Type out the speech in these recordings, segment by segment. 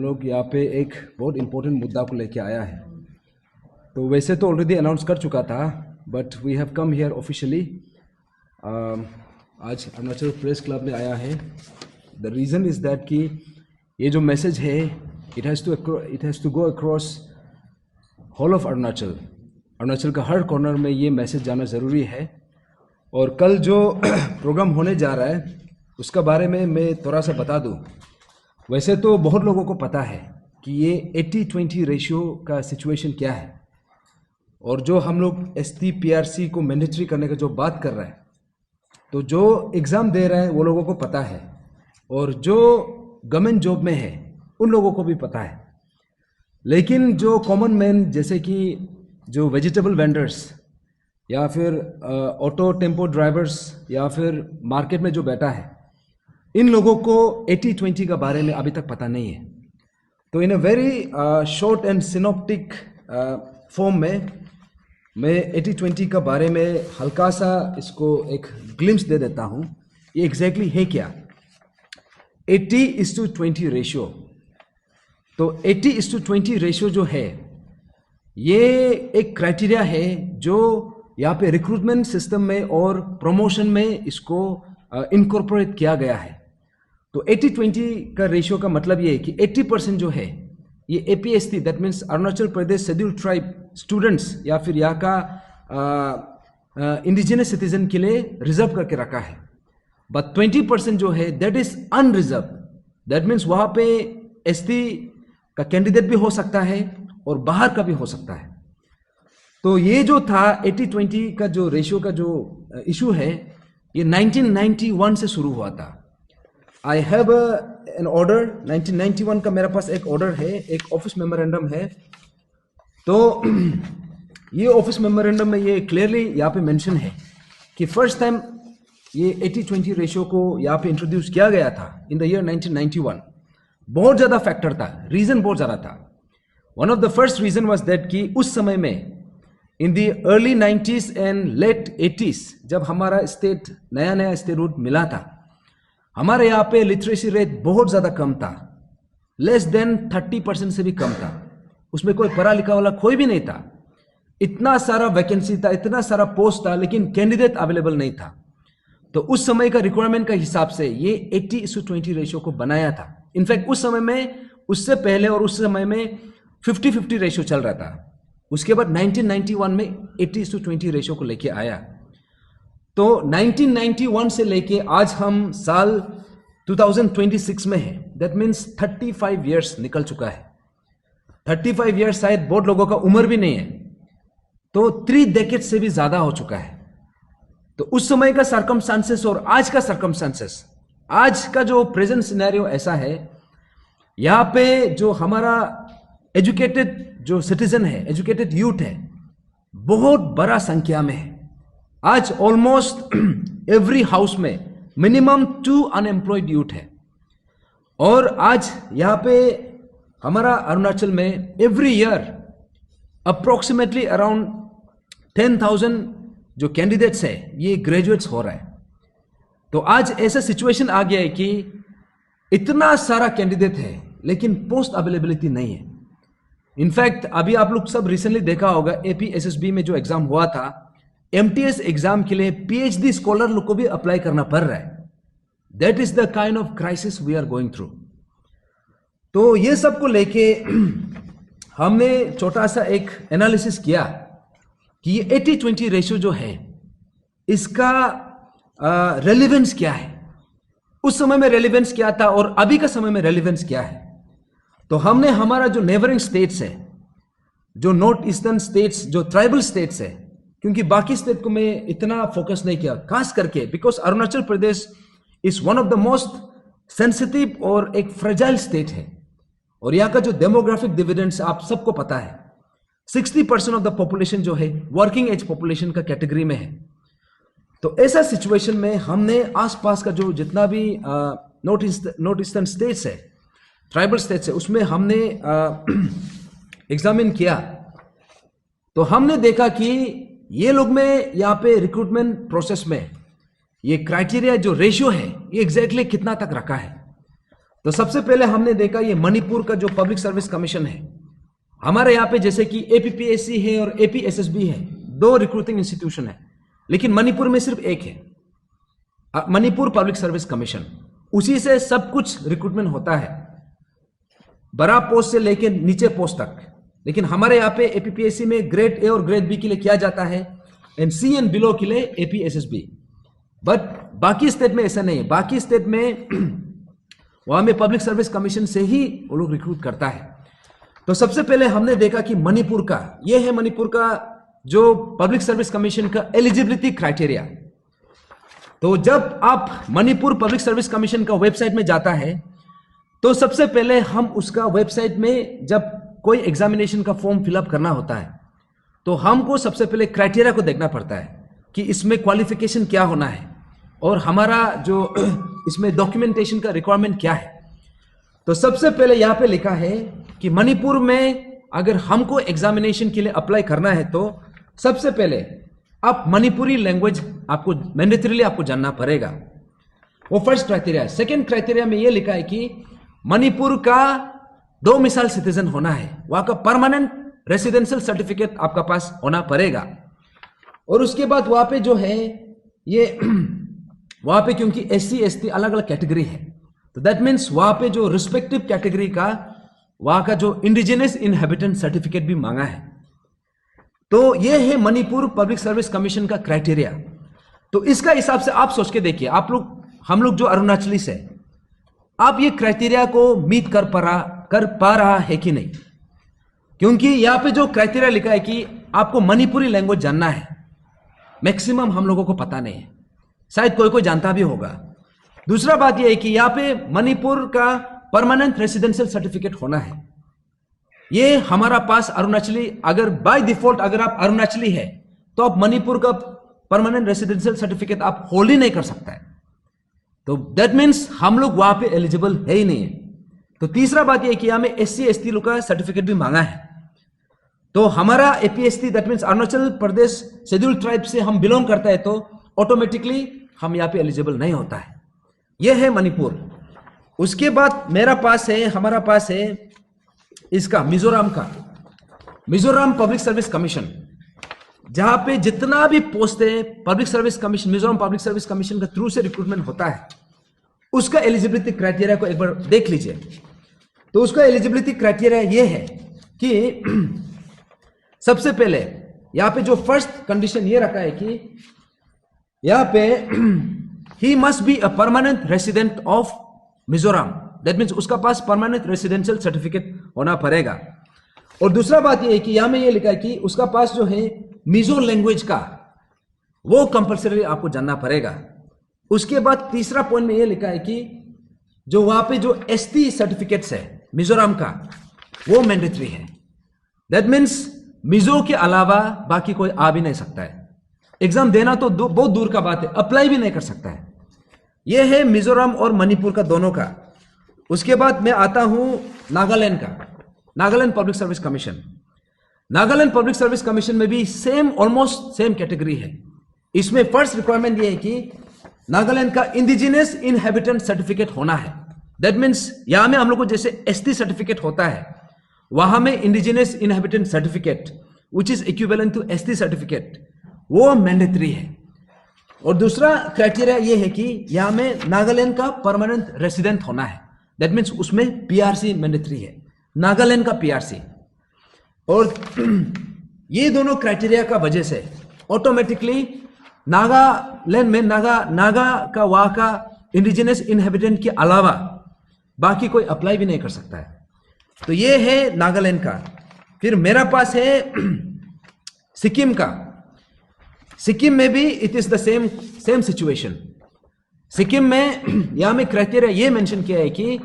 लोग यहाँ पे एक बहुत इम्पोर्टेंट मुद्दा को लेके आया है। तो वैसे तो ऑलरेडी अनाउंस कर चुका था, but we have come here officially. आज अरुणाचल प्रेस क्लब में आया है। द रीज़न इज़ दैट कि ये जो मैसेज है it has to go across whole of Arunachal. Arunachal का हर कॉर्नर में ये मैसेज जाना ज़रूरी है। और कल जो प्रोग्राम होने जा रहा है उसका बारे में मैं थोड़ा सा बता दूं। वैसे तो बहुत लोगों को पता है कि ये 80-20 रेशियो का सिचुएशन क्या है, और जो हम लोग एसटी पीआरसी को मैंडेटरी करने का जो बात कर रहा है, तो जो एग्ज़ाम दे रहे हैं वो लोगों को पता है, और जो गवर्नमेंट जॉब में है उन लोगों को भी पता है। लेकिन जो कॉमन मैन जैसे कि जो वेजिटेबल वेंडर्स या फिर ऑटो टेम्पो ड्राइवर्स या फिर मार्केट में जो बैठा है, इन लोगों को 80-20 का बारे में अभी तक पता नहीं है। तो in a very short and synoptic form में मैं 80-20 का बारे में हल्का सा इसको एक ग्लिम्स दे देता हूँ। ये एग्जैक्टली है क्या 80:20 रेशियो। तो 80:20 रेशियो जो है ये एक क्राइटेरिया है जो यहाँ पे रिक्रूटमेंट सिस्टम में और प्रमोशन में इसको इनकॉर्पोरेट किया गया है। तो 80-20 का रेशियो का मतलब ये है कि 80% जो है ये APST, that means Arunachal Pradesh scheduled tribe students या फिर यहाँ का इंडिजिनस सिटीजन के लिए रिजर्व करके रखा है। बट 20% जो है that is unreserve, that means वहाँ पे एसटी का कैंडिडेट भी हो सकता है और बाहर का भी हो सकता है। तो ये जो था 80-20 का जो रेशियो का जो इशू है ये 1991 से शुरू हुआ था। आई हैव एन ऑर्डर 1991 का, मेरे पास एक ऑर्डर है, एक ऑफिस मेमोरेंडम है। तो ये ऑफिस मेमोरेंडम में ये क्लियरली यहाँ पे मेंशन है कि फर्स्ट टाइम ये 80-20 रेशियो को यहाँ पे इंट्रोड्यूस किया गया था इन द ईयर 1991। बहुत ज़्यादा फैक्टर था, रीज़न बहुत ज़्यादा था। One of the first reason was that कि उस समय में in the early 90s and late 80s जब हमारा स्टेट नया स्टेटहुड मिला था, हमारे यहाँ पे लिटरेसी रेट बहुत ज़्यादा कम था, लेस देन 30% से भी कम था। उसमें कोई पढ़ा लिखा वाला कोई भी नहीं था। इतना सारा वैकेंसी था, इतना सारा पोस्ट था, लेकिन कैंडिडेट अवेलेबल नहीं था। तो उस समय का रिक्वायरमेंट का हिसाब से ये 80:20 रेशियो को बनाया था। इनफैक्ट उस समय में, उससे पहले और उस समय में 50-50 रेशियो चल रहा था। उसके बाद 1991 में 80:20 रेशियो को लेके आया। तो 1991 से लेके आज हम साल 2026 में है, दैट मीन्स 35 इयर्स निकल चुका है। 35 इयर्स शायद बहुत लोगों का उम्र भी नहीं है, तो 3 डेकेड से भी ज्यादा हो चुका है। तो उस समय का सर्कमस्टांसेस और आज का सर्कमस्टांसेस, आज का जो प्रेजेंट सिनेरियो ऐसा है, यहाँ पे जो हमारा एजुकेटेड जो सिटीजन है, एजुकेटेड यूथ है, बहुत बड़ा संख्या में है। आज ऑलमोस्ट एवरी हाउस में मिनिमम 2 अनएम्प्लॉयड यूथ है। और आज यहाँ पे हमारा अरुणाचल में एवरी ईयर अप्रोक्सीमेटली अराउंड 10,000 जो कैंडिडेट्स है ये ग्रेजुएट्स हो रहा है। तो आज ऐसा सिचुएशन आ गया है कि इतना सारा कैंडिडेट है लेकिन पोस्ट अवेलेबिलिटी नहीं है। इनफैक्ट अभी आप लोग सब रिसेंटली देखा होगा एपीएसएसबी में जो एग्जाम हुआ था, एमटीएस एग्जाम के लिए पीएचडी स्कॉलर लोग को भी अप्लाई करना पड़ रहा है। That is the kind of crisis we are going through. तो ये सब को लेके हमने छोटा सा एक एनालिसिस किया कि ये 80-20 रेशियो जो है इसका रेलिवेंस क्या है, उस समय में रेलिवेंस क्या था और अभी का समय में रेलिवेंस क्या है। तो हमने हमारा जो नेबरिंग स्टेट्स है, जो नॉर्थ ईस्टर्न स्टेट्स, जो ट्राइबल स्टेट्स है, क्योंकि बाकी स्टेट को मैं इतना फोकस नहीं किया, खास करके because Arunachal Pradesh is one of the most sensitive और एक फ्रेजाइल स्टेट है। और यहाँ का जो डेमोग्राफिक डिविडेंड्स आप सबको पता है, 60% ऑफ द पॉपुलेशन जो है वर्किंग एज पॉपुलेशन का कैटेगरी में है। तो ऐसा सिचुएशन में हमने आसपास का जो जितना भी नॉर्थ ईस्टर्न स्टेट्स है, ट्राइबल स्टेट्स है, उसमें हमने एग्जामिन किया। तो हमने देखा कि ये लोग में यहाँ पे रिक्रूटमेंट प्रोसेस में ये क्राइटेरिया जो रेशियो है ये एग्जैक्टली कितना तक रखा है। तो सबसे पहले हमने देखा ये मणिपुर का जो पब्लिक सर्विस कमीशन है, हमारे यहाँ पे जैसे कि एपीपीएससी है और एपीएसएसबी है, दो रिक्रूटिंग इंस्टीट्यूशन है, लेकिन मणिपुर में सिर्फ एक है, मणिपुर पब्लिक सर्विस कमीशन। उसी से सब कुछ रिक्रूटमेंट होता है, बड़ा पोस्ट से लेके नीचे पोस्ट तक। लेकिन हमारे यहाँ पे एपीपीएससी में ग्रेड ए और ग्रेड बी के लिए किया जाता है, एंड सी एंड बिलो के लिए एपीएसएसबी। बट बाकी स्टेट में ऐसा नहीं है। बाकी स्टेट में वहां में पब्लिक सर्विस कमीशन से ही वो लोग रिक्रूट करता है। तो सबसे पहले हमने देखा कि मणिपुर का, ये है मणिपुर का जो पब्लिक सर्विस कमीशन का एलिजिबिलिटी क्राइटेरिया। तो जब आप मणिपुर पब्लिक सर्विस कमीशन का वेबसाइट में जाता है, तो सबसे पहले हम उसका वेबसाइट में जब कोई एग्जामिनेशन का फॉर्म फिलअप करना होता है, तो हमको सबसे पहले क्राइटेरिया को देखना पड़ता है कि इसमें क्वालिफिकेशन क्या होना है और हमारा जो इसमें डॉक्यूमेंटेशन का रिक्वायरमेंट क्या है। तो सबसे पहले यहाँ पे लिखा है कि मणिपुर में अगर हमको एग्जामिनेशन के लिए अप्लाई करना है, तो सबसे पहले आप मणिपुरी लैंग्वेज आपको मैंडेटरीली आपको जानना पड़ेगा। वो फर्स्ट क्राइटेरिया है। सेकेंड क्राइटेरिया में ये लिखा है कि मणिपुर का डोमिसाइल सिटीजन होना है, वहां का परमानेंट रेसिडेंशियल सर्टिफिकेट आपका पास होना पड़ेगा। और उसके बाद वहां पे जो है ये वहां पे क्योंकि एससी एसटी अलग अलग कैटेगरी है, तो दैट मीन्स वहां पे जो रिस्पेक्टिव कैटेगरी का वहां का जो इंडिजिनस इनहेबिटेंट सर्टिफिकेट भी मांगा है। तो ये है मणिपुर पब्लिक सर्विस कमीशन का क्राइटेरिया। तो इसका हिसाब से आप सोच के देखिए, आप लोग हम लोग जो अरुणाचली से, आप ये क्राइटेरिया को मीट कर पा रहा है कि नहीं। क्योंकि यहां पे जो क्राइटेरिया लिखा है कि आपको मणिपुरी लैंग्वेज जानना है, मैक्सिमम हम लोगों को पता नहीं है, शायद कोई कोई जानता भी होगा। दूसरा बात यह है कि यहां पे मणिपुर का परमानेंट रेसिडेंशियल सर्टिफिकेट होना है। ये हमारा पास अरुणाचली, अगर बाय डिफॉल्ट अगर आप अरुणाचली है तो आप मणिपुर का परमानेंट रेसिडेंशियल सर्टिफिकेट आप होल्ड ही नहीं कर सकता है। तो दैट मीन्स हम लोग वहां पे एलिजिबल है ही नहीं है। तो तीसरा बात यह कि हमें एससी एसटी लोग का सर्टिफिकेट भी मांगा है। तो हमारा APST that means Arunachal Pradesh schedule tribe से हम बिलोंग करता है, तो ऑटोमेटिकली हम यहाँ पे एलिजिबल नहीं होता है। यह है मणिपुर। उसके बाद हमारा पास है इसका मिजोरम का, मिजोरम पब्लिक सर्विस कमीशन, जहां पे जितना भी पोस्ट है public service commission, Mizoram public service commission का थ्रू से रिक्रूटमेंट होता है। उसका एलिजिबिलिटी क्राइटेरिया को एक बार देख लीजिए। तो उसका एलिजिबिलिटी क्राइटेरिया यह है कि सबसे पहले यहां पे जो फर्स्ट कंडीशन ये रखा है कि यहां पे he must be a permanent resident of Mizoram, that means उसका पास परमानेंट रेसिडेंशियल सर्टिफिकेट होना पड़ेगा। और दूसरा बात यह है कि यहां में ये लिखा है कि उसका पास जो है मिजो लैंग्वेज का वो कंपल्सरी आपको जानना पड़ेगा। उसके बाद तीसरा पॉइंट में ये लिखा है कि जो वहां पे जो एसटी सर्टिफिकेट्स है मिजोरम का वो मैंडेटरी है। दैट मीन्स मिजो के अलावा बाकी कोई आ भी नहीं सकता है। एग्जाम देना तो बहुत दूर का बात है, अप्लाई भी नहीं कर सकता है। यह है मिजोरम और मणिपुर का दोनों का। उसके बाद मैं आता हूं नागालैंड का, Nagaland public service commission. Nagaland public service commission में भी ऑलमोस्ट सेम कैटेगरी है। इसमें फर्स्ट रिक्वायरमेंट यह है कि नागालैंड का इंडिजिनस इनहेबिटेंट सर्टिफिकेट होना है। दैट मीन्स यहां में हम लोग को जैसे एसटी सर्टिफिकेट होता है, वहां में indigenous inhabitant certificate which is equivalent to ST certificate, वो मैंडेटरी है। और दूसरा क्राइटेरिया ये है कि यहां में नागालैंड का परमानेंट रेसिडेंट होना है। दैट मीन्स उसमें पीआरसी मैंडेटरी है, नागालैंड का पीआरसी। और ये दोनों क्राइटेरिया का वजह से ऑटोमेटिकली नागालैंड में नागा का वहां का इंडिजिनस इनहेबिटेंट के अलावा बाकी कोई अप्लाई भी नहीं कर सकता है। तो ये है नागालैंड का। फिर मेरा पास है सिक्किम का। सिक्किम में भी it is the same situation. Sikkim में यहां में क्राइटेरिया ये मेंशन किया है कि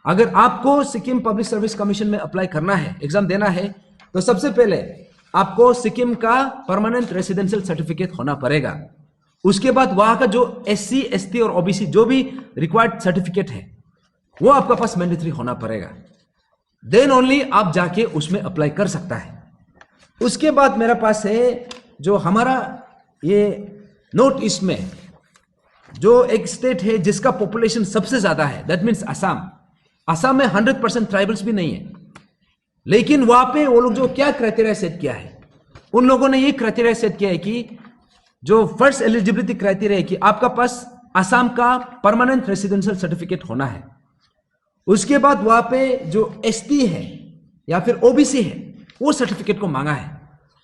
अगर आपको सिक्किम पब्लिक सर्विस कमीशन में अप्लाई करना है, एग्जाम देना है, तो सबसे पहले आपको सिक्किम का परमानेंट रेसिडेंशियल सर्टिफिकेट होना पड़ेगा। उसके बाद वहां का जो एससी एसटी और ओबीसी जो भी रिक्वायर्ड सर्टिफिकेट है वो आपका पास मैंडेटरी होना पड़ेगा। देन ओनली आप जाके उसमें अप्लाई कर सकता है। उसके बाद मेरा पास है जो हमारा ये नॉर्थ ईस्ट में जो एक स्टेट है जिसका पॉपुलेशन सबसे ज्यादा है, दैट मीन्स असम। असम में 100% ट्राइबल्स भी नहीं है, लेकिन वहां पे वो लोग जो क्या क्राइटेरिया सेट किया है, उन लोगों ने ये क्राइटेरिया सेट किया है कि जो फर्स्ट एलिजिबिलिटी क्राइटेरिया है कि आपका पास असम का परमानेंट रेसिडेंशियल सर्टिफिकेट होना है। उसके बाद वहां पे जो एसटी है या फिर ओबीसी है वो सर्टिफिकेट को मांगा है।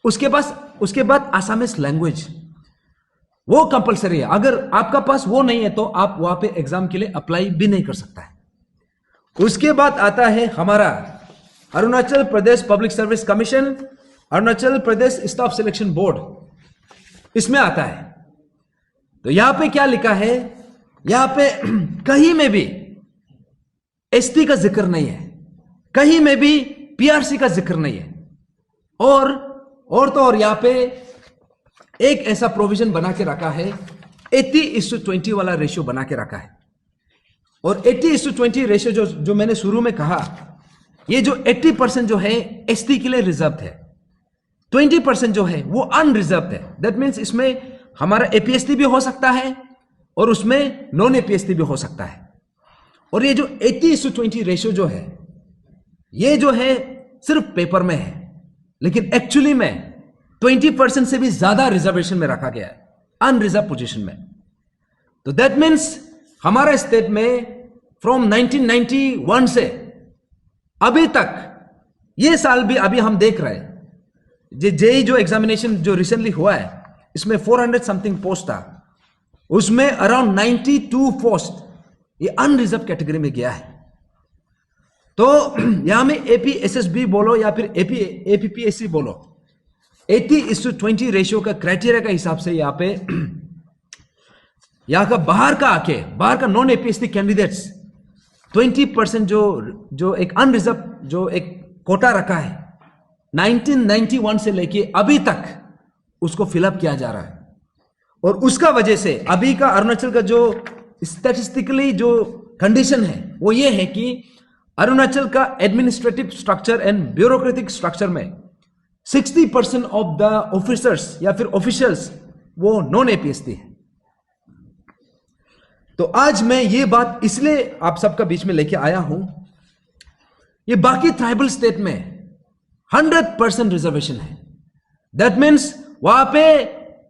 उसके बाद आसामीज लैंग्वेज वो कंपलसरी है। अगर आपका पास वो नहीं है तो आप वहां पे एग्जाम के लिए अप्लाई भी नहीं कर सकता है। उसके बाद आता है हमारा Arunachal Pradesh public service commission, Arunachal Pradesh staff selection board, इसमें आता है। तो यहां पे क्या लिखा है, यहां पे कहीं में भी एसटी का जिक्र नहीं है, कहीं में भी पीआरसी का जिक्र नहीं है, और यहां पे एक ऐसा प्रोविजन बना के रखा है, 80:20 वाला रेशियो बना के रखा है। और 80:20 रेशियो जो मैंने शुरू में कहा, ये जो 80% जो है एसटी के लिए रिजर्व है, 20% जो है वो अनरिजर्व है। दैट मीन्स इसमें हमारा एपीएसटी भी हो सकता है और उसमें नॉन एपीएसटी भी हो सकता है। और ये जो 80:20 रेशियो जो है, ये जो है सिर्फ पेपर में है, लेकिन एक्चुअली में 20% से भी ज्यादा रिजर्वेशन में रखा गया है, अनरिजर्व पोजीशन में। तो दैट मीन्स हमारा स्टेट में फ्रॉम 1991 से अभी तक, ये साल भी अभी हम देख रहे हैं, जेई जो एग्जामिनेशन जो रिसेंटली हुआ है, इसमें 400 समथिंग पोस्ट था, उसमें अराउंड 92 पोस्ट ये अनरिजर्व कैटेगरी में गया है। तो यहां में एपीएसएसबी बोलो या फिर एपीपीएससी बोलो, 80:20 रेशियो का क्राइटेरिया का हिसाब से यहां पे यहां का बाहर का नॉन एपीएससी कैंडिडेट्स 20% जो एक अनरिजर्व जो एक कोटा रखा है 1991 से लेके अभी तक उसको फिलअप किया जा रहा है। और उसका वजह से अभी का अरुणाचल का जो स्टैटिस्टिकली जो कंडीशन है वो ये है कि अरुणाचल का administrative structure and bureaucratic structure में 60% ऑफ द ऑफिसर्स या फिर ऑफिशियल्स वो नॉन एपीएसटी है। तो आज मैं ये बात इसलिए आप सबका बीच में लेके आया हूं, ये बाकी ट्राइबल स्टेट में 100% रिजर्वेशन है। दैट मीन्स वहां पे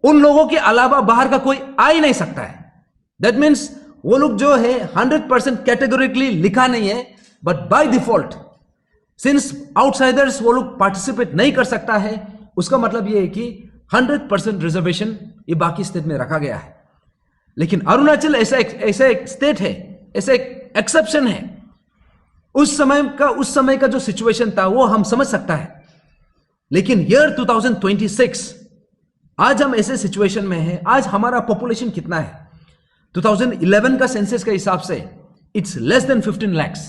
उन लोगों के अलावा बाहर का कोई आ ही नहीं सकता है। दैट मीन्स वो लोग जो है 100% कैटेगोरिकली लिखा नहीं है, but by default since outsiders वो लोग पार्टिसिपेट नहीं कर सकता है, उसका मतलब ये है कि 100% रिजर्वेशन ये बाकी स्टेट में रखा गया है। लेकिन अरुणाचल ऐसा एक स्टेट है, ऐसा एक एक्सेप्शन है। उस समय का जो सिचुएशन था वो हम समझ सकता है, लेकिन ईयर 2026 आज हम ऐसे सिचुएशन में हैं। आज हमारा पॉपुलेशन कितना है? 2011 का सेंसस के हिसाब से इट्स लेस देन 15 lakhs।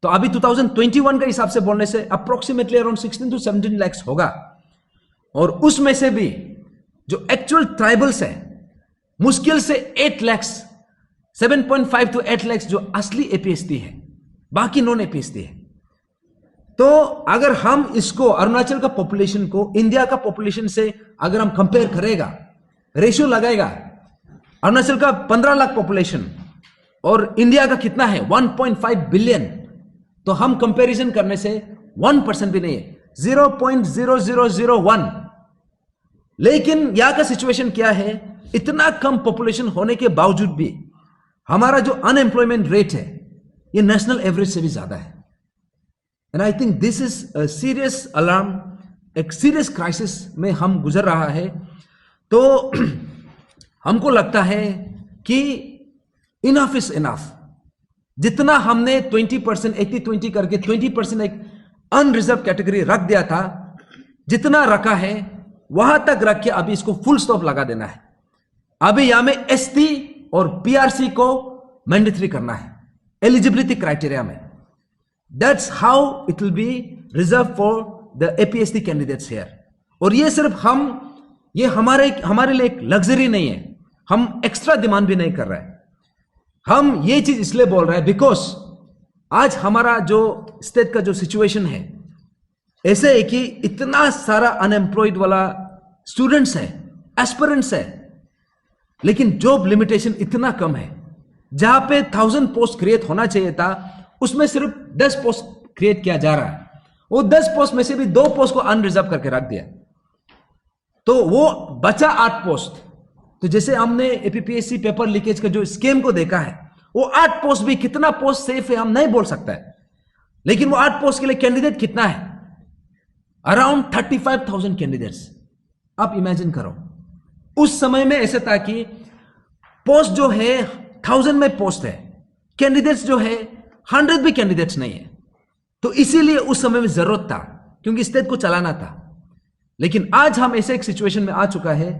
तो अभी 2021 के हिसाब से बोलने से अप्रोक्सीमेटली अराउंड 16 to 17 lakhs होगा। और उसमें से भी जो एक्चुअल ट्राइबल्स है मुश्किल से 8 lakhs, 7.5 to 8 lakhs जो असली एपीएसटी है, बाकी नॉन एपीएसटी है। तो अगर हम इसको अरुणाचल का पॉपुलेशन को इंडिया का पॉपुलेशन से अगर हम कंपेयर करेगा, रेशियो लगाएगा, अरुणाचल का 15 लाख पॉपुलेशन और इंडिया का कितना है 1.5 बिलियन, तो हम कंपैरिजन करने से 1% भी नहीं है, 0.0001। लेकिन यहां का सिचुएशन क्या है, इतना कम पॉपुलेशन होने के बावजूद भी हमारा जो अनएम्प्लॉयमेंट रेट है ये नेशनल एवरेज से भी ज्यादा है। And I think this is a serious alarm, एक सीरियस क्राइसिस में हम गुजर रहा है। तो हमको लगता है कि इनफ इज इनफ। जितना हमने 20% 80-20 करके 20% एक अनरिजर्व कैटेगरी रख दिया था, जितना रखा है वहां तक रख के अभी इसको फुल स्टॉप लगा देना है। अभी यहां में एसटी और पीआरसी को मैंडेटरी करना है एलिजिबिलिटी क्राइटेरिया में। That's how it will be reserve for the APST candidates here. और ये सिर्फ ये हमारे लिए एक लग्जरी नहीं है, हम एक्स्ट्रा डिमांड भी नहीं कर रहे हैं। हम ये चीज इसलिए बोल रहे हैं बिकॉज आज हमारा जो स्टेट का जो सिचुएशन है ऐसे है कि इतना सारा अनएम्प्लॉयड वाला स्टूडेंट्स है, एस्पिरेंट्स है, लेकिन जॉब लिमिटेशन इतना कम है। जहां पे 1000 पोस्ट क्रिएट होना चाहिए था उसमें सिर्फ 10 पोस्ट क्रिएट किया जा रहा है। वो 10 पोस्ट में से भी 2 पोस्ट को अनरिजर्व करके रख दिया, तो वो बचा 8 पोस्ट। तो जैसे हमने एपीपीएससी पेपर लीकेज का जो स्कीम को देखा है, वो 8 पोस्ट भी कितना पोस्ट सेफ है हम नहीं बोल सकता है, लेकिन वो 8 पोस्ट के लिए कैंडिडेट कितना है? Around 35,000 candidates. आप इमेजिन करो, उस समय में ऐसे था कि पोस्ट जो है 1000 में पोस्ट है, कैंडिडेट्स जो है 100 भी कैंडिडेट्स नहीं है। तो इसीलिए उस समय में जरूरत था, क्योंकि स्टेट को चलाना था। लेकिन आज हम ऐसे एक सिचुएशन में आ चुका है,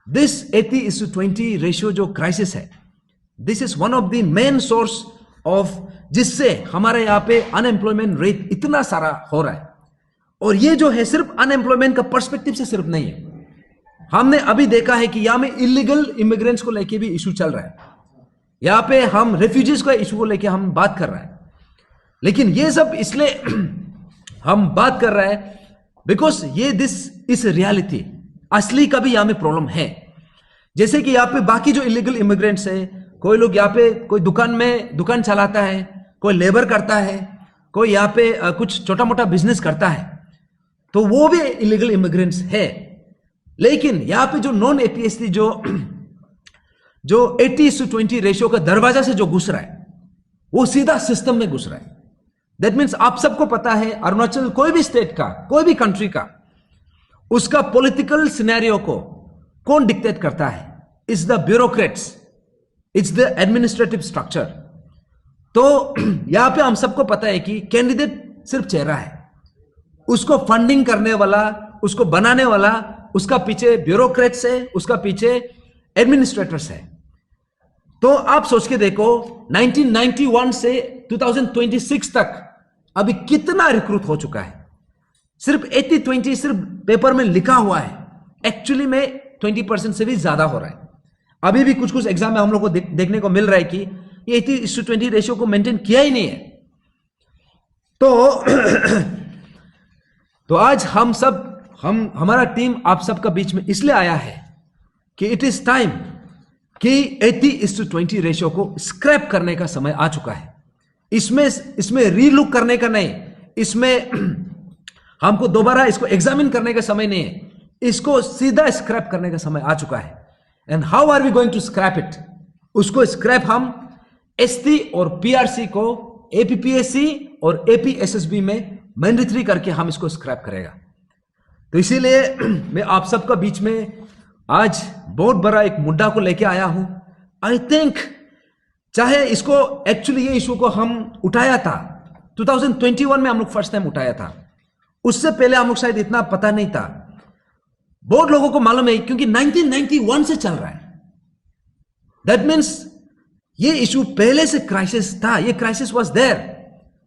दिस 80:20 रेशियो जो क्राइसिस है, this is one of the main source of जिससे हमारे यहां पे अनएम्प्लॉयमेंट रेट इतना सारा हो रहा है। और ये जो है सिर्फ अनएम्प्लॉयमेंट का पर्सपेक्टिव से सिर्फ नहीं है, हमने अभी देखा है कि यहां में इलीगल इमिग्रेंट्स को लेके भी इशू चल रहा है। यहां पे हम रेफ्यूजीज का इशू को लेके हम बात कर रहे हैं, लेकिन ये सब इसलिए हम बात कर रहे हैं बिकॉज ये दिस इज रियलिटी। असली का भी यहां में प्रॉब्लम है। जैसे कि यहाँ पे बाकी जो इलीगल इमिग्रेंट्स है, कोई लोग यहाँ पे कोई दुकान चलाता है, कोई लेबर करता है, कोई यहाँ पे कुछ छोटा मोटा बिजनेस करता है, तो वो भी इलीगल इमिग्रेंट्स है। लेकिन यहाँ पे जो नॉन एपीएससी जो 80:20 रेशियो का दरवाजा से जो घुस रहा है, वो सीधा सिस्टम में घुस रहा है। दैट मीन्स आप सबको पता है, अरुणाचल कोई भी स्टेट का, कोई भी कंट्री का, उसका पॉलिटिकल सिनेरियो को कौन डिक्टेट करता है? It's the bureaucrats, it's the administrative structure. तो यहां पे हम सबको पता है कि कैंडिडेट सिर्फ चेहरा है, उसको फंडिंग करने वाला, उसको बनाने वाला, उसका पीछे ब्यूरोक्रेट्स है, उसका पीछे एडमिनिस्ट्रेटर्स है। तो आप सोच के देखो, 1991 से 2026 तक अभी कितना रिक्रूट हो चुका है। सिर्फ 80-20 सिर्फ पेपर में लिखा हुआ है, एक्चुअली में 20% से भी ज्यादा हो रहा है। अभी भी कुछ कुछ एग्जाम में हम लोग को देखने को मिल रहा है कि ये 80:20 रेशियो को मेंटेन किया ही नहीं है। तो आज हमारा टीम आप सबका बीच में इसलिए आया है कि इट इज टाइम कि 80:20 रेशियो को स्क्रैप करने का समय आ चुका है। इसमें रीलुक करने का नहीं, इसमें हमको दोबारा इसको एग्जामिन करने का समय नहीं है, इसको सीधा स्क्रैप करने का समय आ चुका है। And how are we going to scrap it? उसको स्क्रैप हम एसटी और पीआरसी को एपीपीएससी और एपीएसएसबी में मैंडेटरी करके हम इसको स्क्रैप करेगा। तो इसीलिए मैं आप सबका बीच में आज बहुत बड़ा एक मुद्दा को लेके आया हूं। आई थिंक चाहे इसको एक्चुअली ये इशू को हम उठाया था 2021 में, हम लोग फर्स्ट टाइम उठाया था, उससे पहले हम लोग शायद इतना पता नहीं था। बहुत लोगों को मालूम है क्योंकि 1991 से चल रहा है। दैट मीन्स ये इशू पहले से क्राइसिस था, ये क्राइसिस वाज देयर,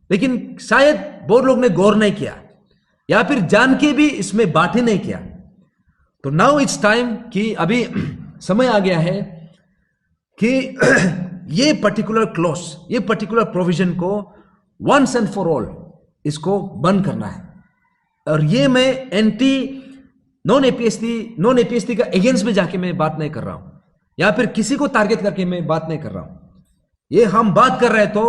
लेकिन शायद बहुत लोग ने गौर नहीं किया या फिर जान के भी इसमें बात ही नहीं किया। तो नाउ इट्स टाइम कि अभी समय आ गया है कि ये पर्टिकुलर क्लॉज, ये पर्टिकुलर प्रोविजन को वंस एंड फॉर ऑल इसको बंद करना है। और ये मैं एंटी नॉन एपीएसटी का अगेंस्ट में जाके मैं बात नहीं कर रहा हूं, या फिर किसी को टारगेट करके मैं बात नहीं कर रहा हूं। ये हम बात कर रहे हैं तो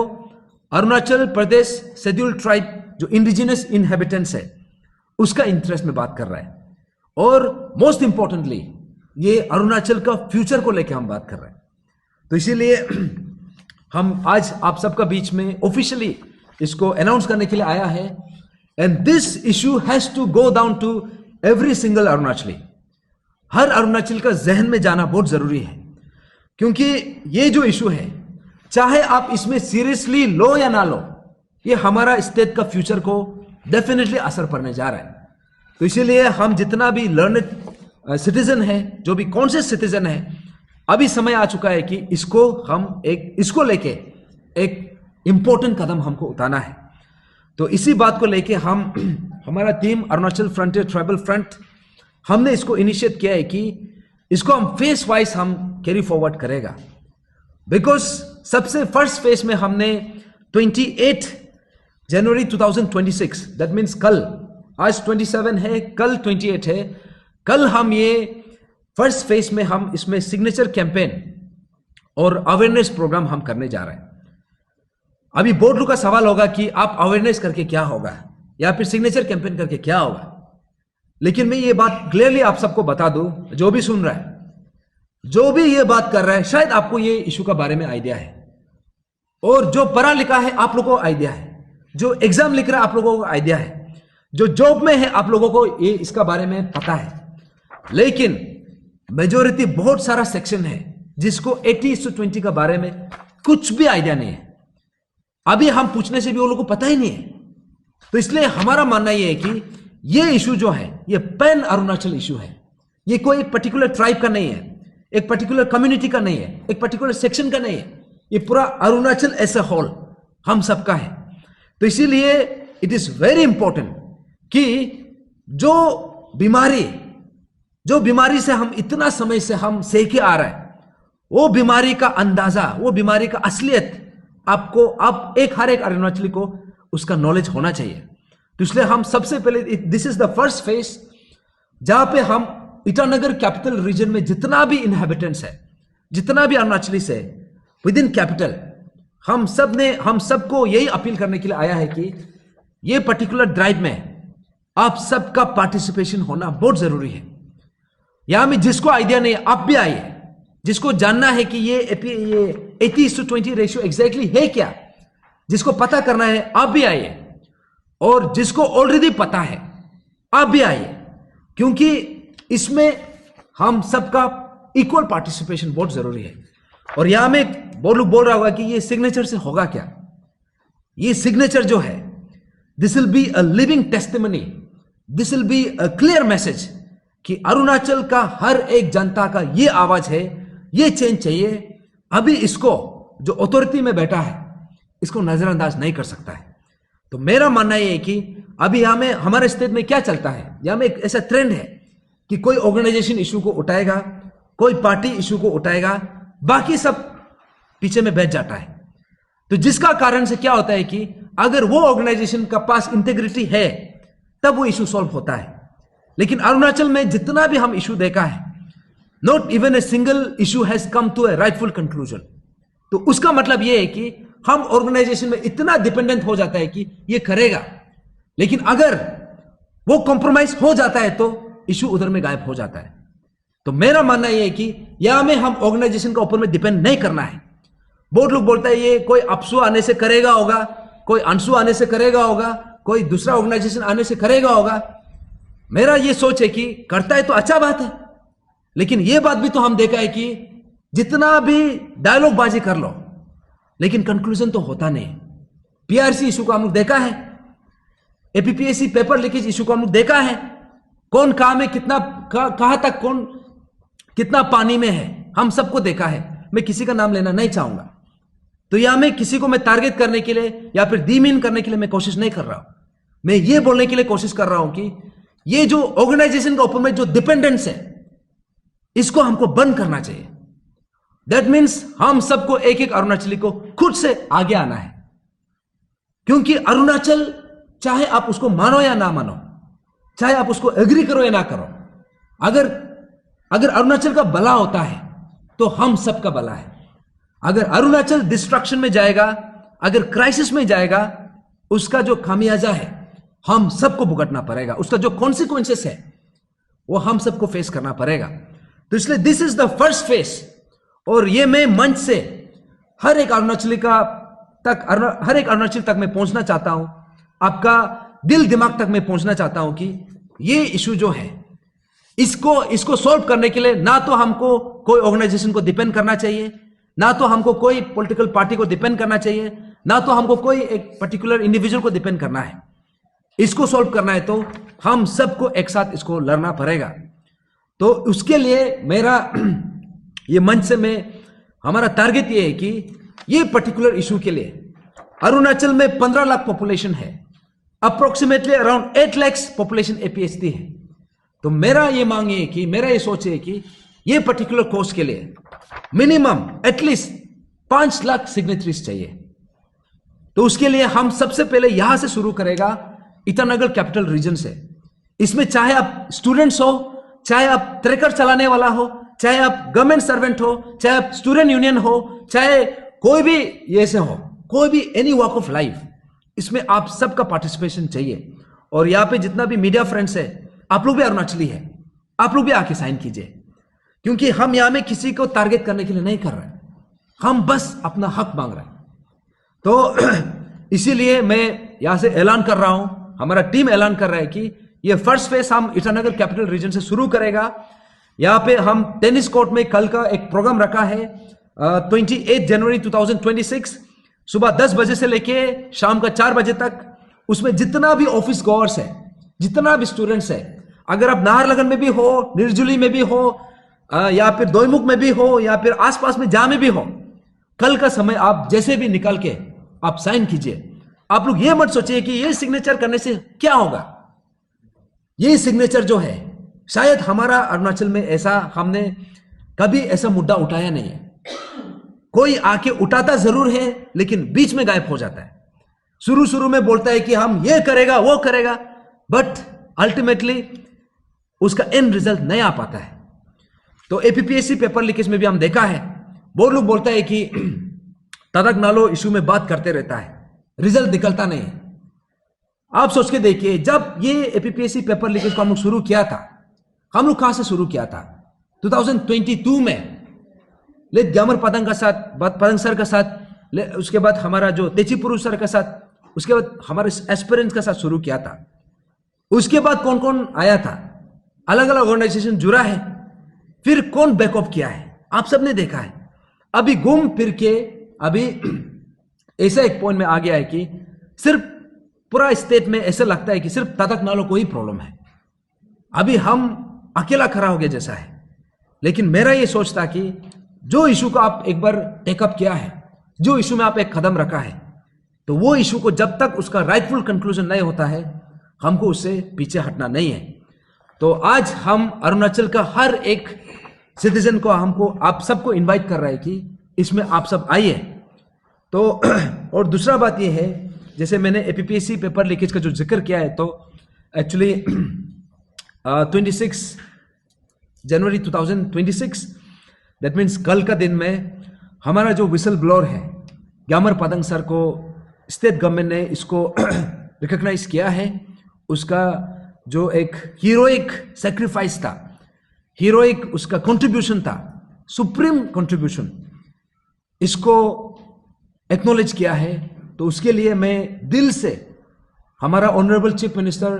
अरुणाचल प्रदेश शेड्यूल्ड ट्राइब जो इंडिजिनस इनहेबिटेंट्स है उसका इंटरेस्ट में बात कर रहा है। और मोस्ट इंपॉर्टेंटली ये अरुणाचल का फ्यूचर को लेकर हम बात कर रहे हैं। तो इसीलिए हम आज आप सबका बीच में ऑफिशियली इसको अनाउंस करने के लिए आया है। And this issue has to go down to every single Arunachali. हर अरुणाचल का जहन में जाना बहुत जरूरी है, क्योंकि ये जो इशू है, चाहे आप इसमें सीरियसली लो या ना लो, ये हमारा स्टेट का फ्यूचर को डेफिनेटली असर पड़ने जा रहा है। तो इसीलिए हम जितना भी लर्नड सिटीजन है, जो भी कॉन्शियस सिटीजन है, अभी समय आ चुका है कि इसको लेके एक इंपॉर्टेंट कदम हमको उठाना है। तो इसी बात को लेके हमारा team Arunachal frontier tribal front, हमने इसको इनिशिएट किया है कि इसको हम फेस वाइज हम कैरी फॉरवर्ड करेगा। बिकॉज सबसे फर्स्ट फेज में हमने 28 जनवरी 2026, दैट मीन्स कल, आज 27 है, कल 28 है, कल हम ये फर्स्ट फेज में हम इसमें सिग्नेचर कैंपेन और अवेयरनेस प्रोग्राम हम करने जा रहे हैं। अभी बोर्ड लोग का सवाल होगा कि आप अवेयरनेस करके क्या होगा या फिर सिग्नेचर कैंपेन करके क्या होगा। लेकिन मैं ये बात क्लियरली आप सबको बता दूं, जो भी सुन रहा है, जो भी ये बात कर रहा है, शायद आपको ये इशू का बारे में आइडिया है, और जो पढ़ा लिखा है आप लोगों को आइडिया है, जो एग्जाम लिख रहा है आप लोगों को आइडिया है, जो जॉब में है आप लोगों को ये इसका बारे में पता है। लेकिन मेजोरिटी बहुत सारा सेक्शन है जिसको 80:20 का बारे में कुछ भी आइडिया नहीं है। अभी हम पूछने से भी वो लोगों को पता ही नहीं है। तो इसलिए हमारा मानना यह है कि ये इशू जो है ये पैन अरुणाचल इशू है। ये कोई एक पर्टिकुलर ट्राइब का नहीं है, एक पर्टिकुलर कम्युनिटी का नहीं है, एक पर्टिकुलर सेक्शन का नहीं है, ये पूरा अरुणाचल एज ए होल हम सबका है। तो इसीलिए इट इज वेरी इंपॉर्टेंट कि जो बीमारी से हम इतना समय से हम सेके आ रहे हैं, वो बीमारी का अंदाजा, वो बीमारी का असलियत आपको अब हर एक अरुणाचली को उसका नॉलेज होना चाहिए। तो इसलिए हम सबसे पहले this is the first phase जहां पे हम ईटानगर कैपिटल रीजन में जितना भी इनहेबिटेंट्स है, जितना भी अरुणाचली से विद इन कैपिटल, हम सबको यही अपील करने के लिए आया है कि ये पर्टिकुलर ड्राइव में आप सबका पार्टिसिपेशन होना बहुत जरूरी है। यहां में जिसको आइडिया नहीं है आप भी आइए, जिसको जानना है कि ये 80:20 रेशियो एग्जैक्टली है क्या, जिसको पता करना है आप भी आइए, और जिसको ऑलरेडी पता है आप भी आइए, क्योंकि इसमें हम सबका इक्वल पार्टिसिपेशन बहुत जरूरी है। और यहां में बहुत लोग बोल रहा होगा कि ये सिग्नेचर से होगा क्या। ये सिग्नेचर जो है, this will be a living testimony, this will be a clear message कि अरुणाचल का हर एक जनता का ये आवाज है, ये चेंज चाहिए। अभी इसको जो अथॉरिटी में बैठा है इसको नजरअंदाज नहीं कर सकता है। तो मेरा मानना यह है कि अभी यहां में हमारे स्टेट में क्या चलता है, यहां में एक ऐसा ट्रेंड है कि कोई ऑर्गेनाइजेशन इशू को उठाएगा, कोई पार्टी इशू को उठाएगा, बाकी सब पीछे में बैठ जाता है। तो जिसका कारण से क्या होता है कि अगर वो ऑर्गेनाइजेशन का पास इंटेग्रिटी है तब वो इशू सॉल्व होता है। लेकिन अरुणाचल में जितना भी हम इशू देखा है, not even a single issue has come to a rightful conclusion. तो उसका मतलब यह है कि हम ऑर्गेनाइजेशन में इतना डिपेंडेंट हो जाता है कि ये करेगा, लेकिन अगर वो कॉम्प्रोमाइज हो जाता है तो इशू उधर में गायब हो जाता है। तो मेरा मानना यह है कि यहां में हम ऑर्गेनाइजेशन के ऊपर में डिपेंड नहीं करना है। बहुत लोग बोलते हैं ये कोई अपसू आने से करेगा होगा, कोई अंशु आने से करेगा होगा, कोई दूसरा ऑर्गेनाइजेशन आने से करेगा होगा। मेरा ये सोच है कि करता है तो अच्छा बात है, लेकिन ये बात भी तो हम देखा है कि जितना भी डायलॉग बाजी कर लो लेकिन कंक्लूजन तो होता नहीं। पीआरसी इशू को हम लोग देखा है, एपीपीएससी पेपर लीकेज इशू को हम लोग देखा है, कौन कहां में कितना कहां तक कौन कितना पानी में है, हम सबको देखा है। मैं किसी का नाम लेना नहीं चाहूंगा। तो यहां में किसी को मैं टारगेट करने के लिए या फिर डीमीन करने के लिए मैं कोशिश नहीं कर रहा हूं। मैं ये बोलने के लिए कोशिश कर रहा हूं कि ये जो ऑर्गेनाइजेशन का ऊपर में जो डिपेंडेंस है इसको हमको बंद करना चाहिए। दैट मीन्स हम सबको एक एक अरुणाचली को खुद से आगे आना है, क्योंकि अरुणाचल चाहे आप उसको मानो या ना मानो, चाहे आप उसको एग्री करो या ना करो, अगर अरुणाचल का भला होता है तो हम सबका भला है। अगर अरुणाचल डिस्ट्रक्शन में जाएगा, अगर क्राइसिस में जाएगा, उसका जो खामियाजा है हम सबको भुगतना पड़ेगा, उसका जो कॉन्सिक्वेंसेस है वो हम सबको फेस करना पड़ेगा। तो इसलिए this is the first face, और ये मैं मंच से हर एक अरुणाचली तक मैं पहुंचना चाहता हूं, आपका दिल दिमाग तक मैं पहुंचना चाहता हूं कि ये इशू जो है इसको सॉल्व करने के लिए ना तो हमको कोई ऑर्गेनाइजेशन को डिपेंड करना चाहिए, ना तो हमको कोई पॉलिटिकल पार्टी को डिपेंड करना चाहिए, ना तो हमको कोई एक पर्टिकुलर इंडिविजुअल को डिपेंड करना है। इसको सॉल्व करना है तो हम सबको एक साथ इसको लड़ना पड़ेगा। तो उसके लिए मेरा ये मंच से हमारा टारगेट ये है कि ये पर्टिकुलर इशू के लिए अरुणाचल में 15 लाख पॉपुलेशन है, अप्रोक्सीमेटली अराउंड 8 लाख पॉपुलेशन एपीएचडी है। तो मेरा ये मांग है कि मेरा ये सोच है कि ये पर्टिकुलर कोर्स के लिए मिनिमम एटलीस्ट 5 लाख सिग्नेचरीज चाहिए। तो उसके लिए हम सबसे पहले यहां से शुरू करेगा, ईटानगर कैपिटल रीजन से। इसमें चाहे आप स्टूडेंट्स हो, चाहे आप ट्रैकर चलाने वाला हो, चाहे आप गवर्नमेंट सर्वेंट हो, चाहे आप स्टूडेंट यूनियन हो, चाहे कोई भी ये से हो, कोई भी एनी वॉक ऑफ लाइफ, इसमें आप सबका पार्टिसिपेशन चाहिए। और यहाँ पे जितना भी मीडिया फ्रेंड्स है, आप लोग भी अरुणाचली है, आप लोग भी आके साइन कीजिए, क्योंकि हम यहाँ में किसी को टारगेट करने के लिए नहीं कर रहे, हम बस अपना हक मांग रहे हैं। तो इसीलिए मैं यहां से ऐलान कर रहा हूं, हमारा टीम ऐलान कर रहा है कि ये फर्स्ट फेज हम ईटानगर कैपिटल रीजन से शुरू करेगा। यहां पे हम टेनिस कोर्ट में कल का एक प्रोग्राम रखा है 28 जनवरी 2026 सुबह 10 बजे से लेके शाम का 4 बजे तक। उसमें जितना भी ऑफिस गोअर्स है, जितना भी स्टूडेंट्स है, अगर आप नाहरलगन में भी हो, निर्जुली में भी हो, या फिर दोईमुख में भी हो, या फिर आसपास में जहां में भी हो, कल का समय आप जैसे भी निकाल के आप साइन कीजिए। आप लोग ये मत सोचिए कि ये सिग्नेचर करने से क्या होगा। ये सिग्नेचर जो है, शायद हमारा अरुणाचल में ऐसा, हमने कभी ऐसा मुद्दा उठाया नहीं है। कोई आके उठाता जरूर है, लेकिन बीच में गायब हो जाता है। शुरू में बोलता है कि हम ये करेगा वो करेगा, बट अल्टीमेटली उसका एंड रिजल्ट नहीं आ पाता है। तो एपीपीएससी पेपर लीकेज में भी हम देखा है, बहुत लोग बोलता है कि तदक नालो इशू में बात करते रहता है, रिजल्ट निकलता नहीं है। आप सोच के देखिए, जब ये एपीपीएससी पेपर लीकेज को हम लोग शुरू किया था, हम लोग कहां से शुरू किया था? 2022 में लेट ग्यामर पतंग सर का साथ, उसके बाद हमारा जो तेचीपुरु सर का साथ, उसके बाद हमारे एस्पिरेंट्स का साथ शुरू किया था। उसके बाद कौन कौन आया था, अलग अलग ऑर्गेनाइजेशन जुड़ा है, फिर कौन बैकअप किया है, आप सबने देखा है। अभी घूम फिर के अभी ऐसा एक पॉइंट में आ गया है कि सिर्फ पूरा स्टेट में ऐसा लगता है कि सिर्फ तदक नालो को ही प्रॉब्लम है। अभी हम अकेला खड़ा हो गया जैसा है। लेकिन मेरा ये सोच था कि जो इशू को आप एक बार टेकअप किया है, जो इशू में आप एक कदम रखा है, तो वो इशू को जब तक उसका राइटफुल कंक्लूजन नहीं होता है, हमको उससे पीछे हटना नहीं है। तो आज हम अरुणाचल का हर एक सिटीजन को, हमको, आप सबको इनवाइट कर रहे हैं कि इसमें आप सब आइए। तो और दूसरा बात यह है, जैसे मैंने एपीपीएससी पेपर लीकेज का जो जिक्र किया है, तो एक्चुअली 26 जनवरी 2026, दैट मीन्स कल का दिन में हमारा जो विसल ब्लोअर है ग्यामर पतंग सर को स्टेट गवर्नमेंट ने इसको रिकॉग्नाइज किया है। उसका जो एक हीरोइक सेक्रीफाइस था, हीरोइक उसका कंट्रीब्यूशन था, सुप्रीम कंट्रीब्यूशन, इसको एक्नॉलेज किया है। तो उसके लिए मैं दिल से हमारा honourable chief minister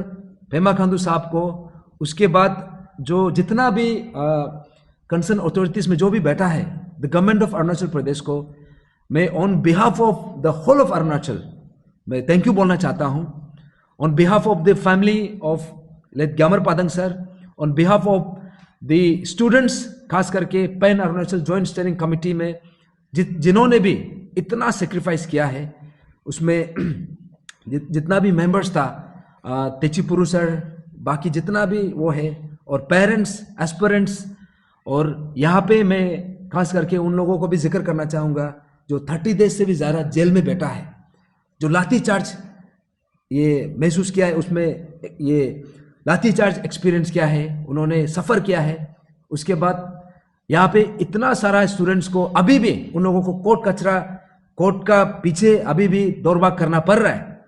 Pema Khandu साहब को, उसके बाद जो जितना भी कंसर्न अथॉरिटीज में जो भी बैठा है, the government of Arunachal Pradesh को, मैं on behalf of the whole of Arunachal मैं थैंक यू बोलना चाहता हूं। On behalf of the family of late Gyamar Patang sir, on behalf of the students, खास करके pan Arunachal joint steering committee में जिन्होंने भी इतना सेक्रीफाइस किया है, उसमें जितना भी मेंबर्स था, तेचीपुरु सर, बाकी जितना भी वो है, और पेरेंट्स, एस्पिरेंट्स, और यहाँ पे मैं खास करके उन लोगों को भी जिक्र करना चाहूँगा जो 30 डेज से भी ज़्यादा जेल में बैठा है, जो लाठी चार्ज ये महसूस किया है, उसमें ये लाठी चार्ज एक्सपीरियंस किया है, उन्होंने सफ़र किया है। उसके बाद यहाँ पे इतना सारा स्टूडेंट्स को अभी भी, उन लोगों को कोर्ट का पीछे अभी भी दौड़भाग करना पड़ रहा है।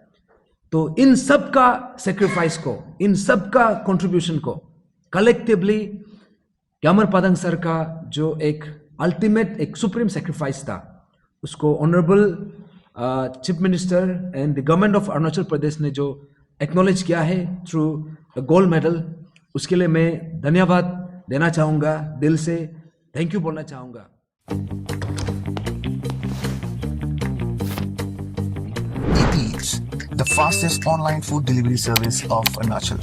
तो इन सब का सेक्रीफाइस को, इन सब का कंट्रीब्यूशन को कलेक्टिवली ग्यामर पतंग सर का जो एक अल्टीमेट, एक सुप्रीम सेक्रीफाइस था, उसको honourable chief minister and the government of Arunachal Pradesh ने जो एक्नॉलेज किया है थ्रू द गोल्ड मेडल, उसके लिए मैं धन्यवाद देना चाहूँगा, दिल से थैंक यू बोलना चाहूँगा। Eats, the fastest online food delivery service of Arunachal.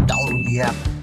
Download the app